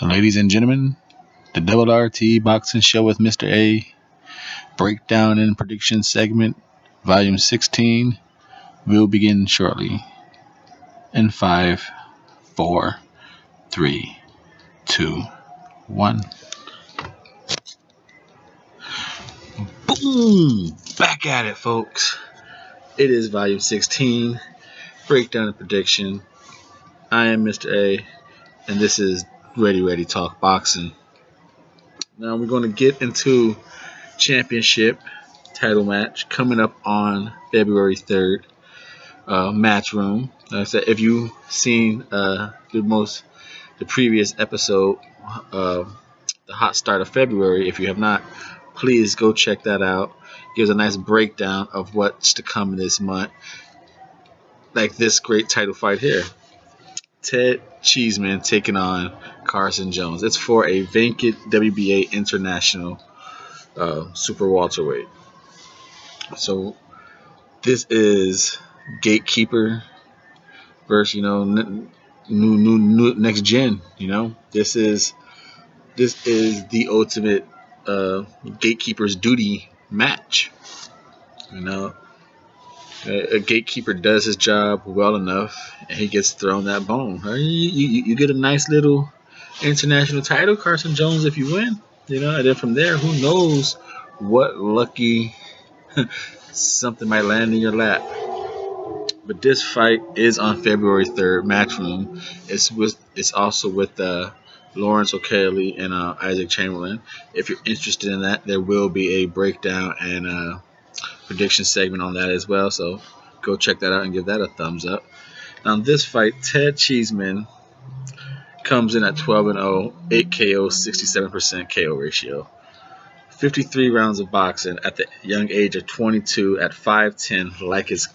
Ladies and gentlemen, the Double RT Boxing Show with Mr. A, breakdown and prediction segment, volume 16, will begin shortly. In 5, 4, 3, 2, 1. Boom! Back at it, folks. It is volume 16, breakdown and prediction. I am Mr. A, and this is Ready Talk Boxing. Now we're going to get into championship title match coming up on February 3rd. Match room. Like I said, if you've seen the previous episode, the hot start of February, if you have not, please go check that out. Gives a nice breakdown of what's to come this month, like this great title fight here. Ted Cheeseman taking on Carson Jones. It's for a vacant WBA International Super Welterweight. So this is gatekeeper versus new next gen. This is the ultimate gatekeeper's duty match. A gatekeeper does his job well enough, and he gets thrown that bone. You get a nice little international title, Carson Jones, if you win. And then from there, who knows what lucky something might land in your lap. But this fight is on February 3rd, Matchroom. It's also with Lawrence O'Kelly and Isaac Chamberlain. If you're interested in that, there will be a breakdown and prediction segment on that as well. So go check that out and give that a thumbs up. Now this fight, Ted Cheeseman comes in at 12-0, 8 KO, 67% KO ratio. 53 rounds of boxing at the young age of 22 at 5'10", like his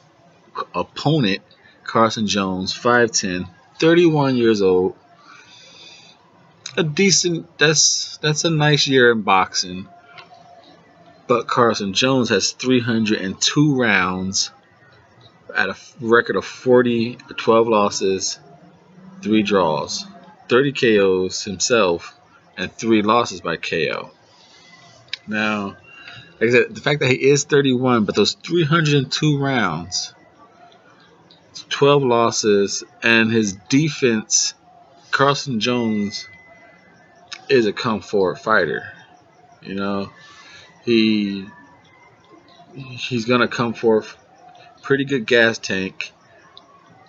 opponent Carson Jones, 5'10", 31 years old. That's a nice year in boxing. But Carson Jones has 302 rounds at a record of 12 losses, 3 draws, 30 KOs himself, and 3 losses by KO. Now, like I said, the fact that he is 31, but those 302 rounds, 12 losses, and his defense, Carson Jones is a come-forward fighter. He's gonna come forth pretty good gas tank,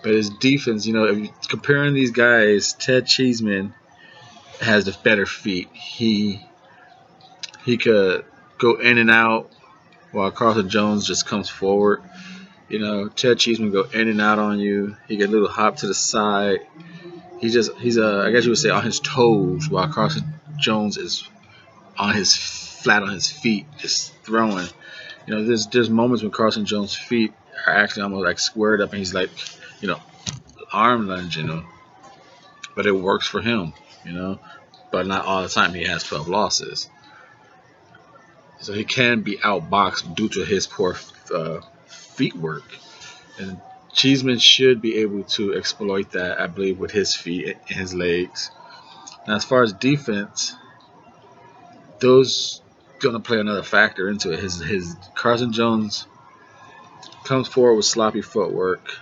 but his defense, if you're comparing these guys, Ted Cheeseman has the better feet. He could go in and out while Carson Jones just comes forward. Ted Cheeseman go in and out on you. He get a little hop to the side. He's I guess you would say on his toes, while Carson Jones is flat on his feet, just throwing. There's moments when Carson Jones' feet are actually almost like squared up, and he's like, arm lunging, but it works for him, but not all the time. He has 12 losses, so he can be outboxed due to his poor feet work, and Cheeseman should be able to exploit that, I believe, with his feet and his legs. Now, as far as defense, those gonna play another factor into it. His Carson Jones comes forward with sloppy footwork,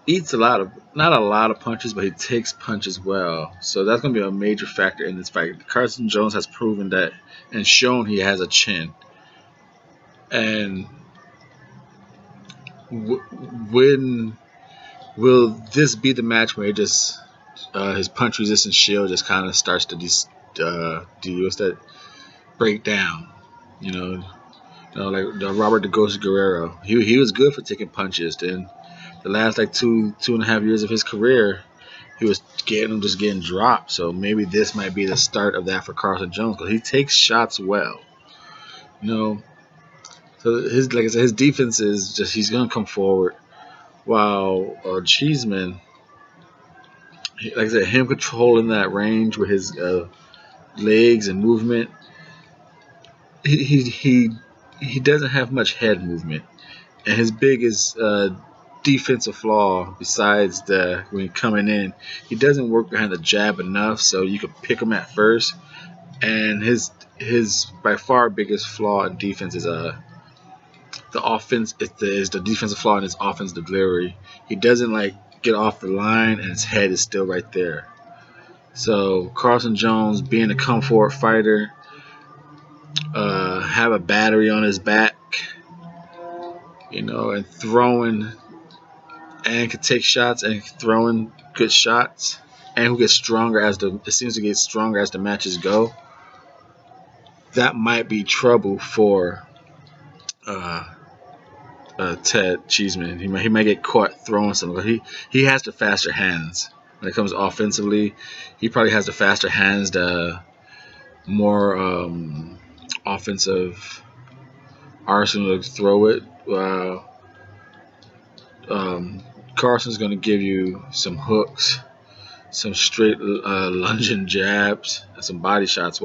eats not a lot of punches, but he takes punches well. So that's gonna be a major factor in this fight. Carson Jones has proven that and shown he has a chin. And when will this be the match where his punch resistance shield just kind of starts to break down? Like Robert the Ghost Guerrero. He was good for taking punches. Then the last like two and a half years of his career, he was getting dropped. So maybe this might be the start of that for Carson Jones, because he takes shots well. So his defense is just, he's gonna come forward, while Cheeseman, like I said, him controlling that range with his legs and movement. He doesn't have much head movement, and his biggest defensive flaw besides the when coming in, he doesn't work behind the jab enough, so you could pick him at first. And his by far biggest flaw in defense is the offense is the defensive flaw in his offensive delivery. He doesn't like get off the line, and his head is still right there. So Carson Jones, being a come forward fighter, have a battery on his back, and throwing, and can take shots and throwing good shots, and who gets stronger it seems to get stronger as the matches go. That might be trouble for Ted Cheeseman. He might get caught throwing something. He has the faster hands when it comes offensively. He probably has the faster hands, the more offensive arsenal to throw it. Carson's going to give you some hooks, some straight lunging jabs, and some body shots.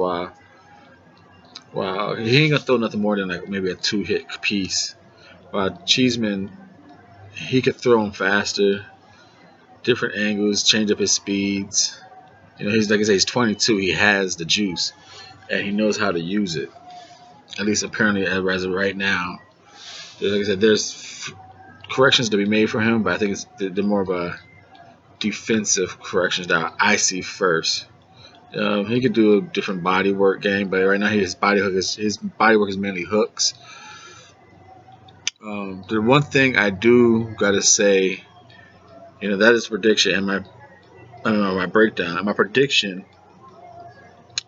Wow, he ain't gonna throw nothing more than like maybe a 2-hit piece. Cheeseman, he could throw him faster, different angles, change up his speeds. He's like I say, he's 22. He has the juice, and he knows how to use it. At least apparently, as of right now. Like I said, there's corrections to be made for him, but I think they're more of a defensive corrections that I see first. He could do a different body work game, but right now his body work is mainly hooks. The one thing I do gotta say, that is prediction, and my breakdown. My prediction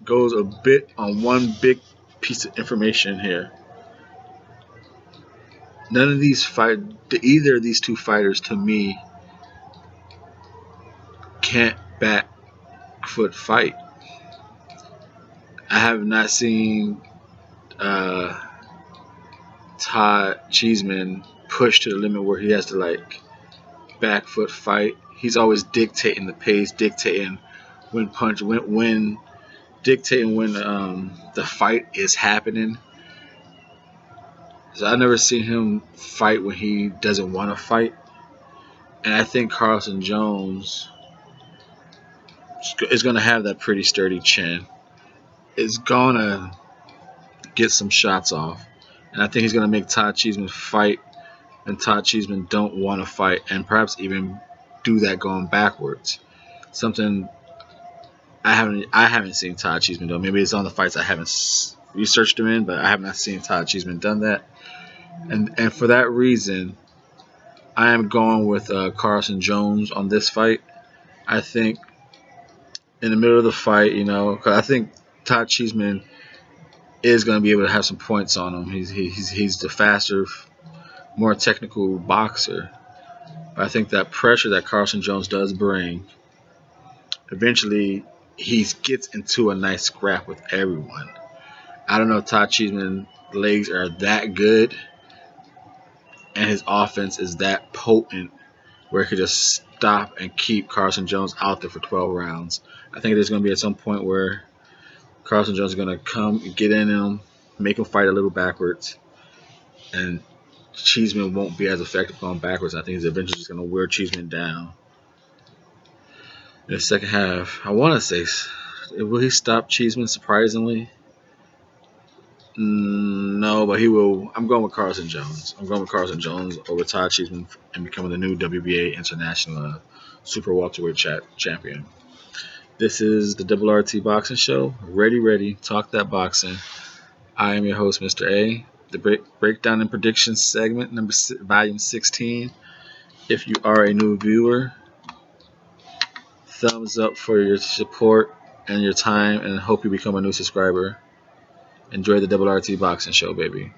goes a bit on one big piece of information here. None of these either of these two fighters, to me, can't back foot fight. I have not seen Todd Cheeseman push to the limit where he has to like back foot fight. He's always dictating the pace, dictating when dictating when the fight is happening. So I've never seen him fight when he doesn't want to fight. And I think Carson Jones is going to have that pretty sturdy chin. Is going to get some shots off. And I think he's going to make Todd Cheeseman fight, and Todd Cheeseman don't want to fight, and perhaps even do that going backwards. Something I haven't seen Todd Cheeseman do. Maybe it's on the fights I haven't researched him in, but I have not seen Todd Cheeseman done that. And for that reason, I am going with Carson Jones on this fight. I think in the middle of the fight, because I think Todd Cheeseman is going to be able to have some points on him. He's the faster, more technical boxer. But I think that pressure that Carson Jones does bring, eventually he gets into a nice scrap with everyone. I don't know if Todd Cheeseman's legs are that good and his offense is that potent where he could just stop and keep Carson Jones out there for 12 rounds. I think there's going to be at some point where Carson Jones is going to come and get in him, make him fight a little backwards, and Cheeseman won't be as effective going backwards. I think he's eventually just going to wear Cheeseman down. In the second half, I want to say, will he stop Cheeseman surprisingly? No, but he will. I'm going with Carson Jones. I'm going with Carson Jones over Todd Cheeseman and becoming the new WBA International Super Welterweight champion. This is the RRT Boxing Show. Ready, talk that boxing. I am your host, Mr.A. The breakdown and predictions segment, volume 16. If you are a new viewer, thumbs up for your support and your time, and hope you become a new subscriber. Enjoy the RRT Boxing Show, baby.